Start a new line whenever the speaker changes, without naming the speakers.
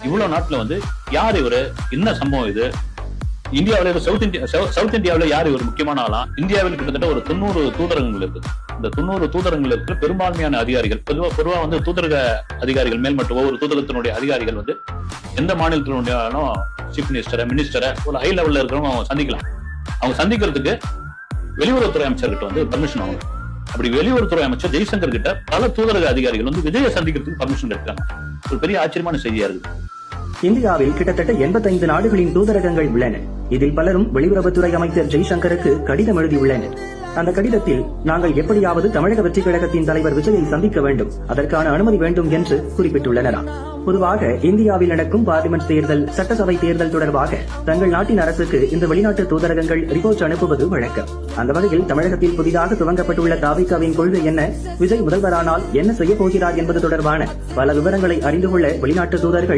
இவ்வளவு நாட்டுல யார் இவரு, என்ன சம்பவம் இது, இந்தியாவில சவுத் இந்தியாவில யார் இவர் முக்கியமான ஆளா? இந்தியாவில் கிட்டத்தட்ட ஒரு 90 தூதரகங்கள் இருக்கு. இந்த 90 தூதரகங்கள் இருக்கிற பெரும்பான்மையான அதிகாரிகள் பொதுவா தூதரக அதிகாரிகள் மேல்மட்ட ஒவ்வொரு தூதரகத்தினுடைய அதிகாரிகள் எந்த மாநிலத்தினுடைய சீஃப் மினிஸ்டரை ஒரு ஹை லெவல்ல இருக்கிறவங்க அவங்க சந்திக்கலாம். அவங்க சந்திக்கிறதுக்கு வெளியுறவுத்துறை அமைச்சர்கிட்ட பர்மிஷன் ஆகும். அப்படி வெளியுறவுத்துறை அமைச்சர் ஜெய்சங்கர் கிட்ட பல தூதரக அதிகாரிகள் விஜயை சந்திக்கிறதுக்கு பர்மிஷன் எடுத்தாங்க. ஒரு பெரிய ஆச்சரியமான செய்தியா இருக்கு.
இந்தியாவில் கிட்டத்தட்ட 85 நாடுகளின் தூதரகங்கள் உள்ளன. இதில் பலரும் வெளியுறவுத்துறை அமைச்சர் ஜெய்சங்கருக்கு கடிதம் எழுதியுள்ளனர். அந்த கடிதத்தில் நாங்கள் எப்படியாவது தமிழக வெற்றி கழகத்தின் தலைவர் விஜயை சந்திக்க வேண்டும், அதற்கான அனுமதி வேண்டும் என்று குறிப்பிட்டுள்ளனர். பொதுவாக இந்தியாவில் நடக்கும் பார்லிமெண்ட் தேர்தல், சட்டசபை தேர்தல் தொடர்பாக தங்கள் நாட்டின் அரசுக்கு இந்த வெளிநாட்டு தூதரகங்கள் ரிப்போர்ட் அனுப்புவது வழக்கம். அந்த வகையில் தமிழகத்தில் புதிதாக துவங்கப்பட்டுள்ள தாவிகாவின் கொள்கை என்ன, விஜய் முதல்வரானால் என்ன செய்ய போகிறார் என்பது தொடர்பான பல விவரங்களை அறிந்து கொள்ள வெளிநாட்டு தூதர்கள்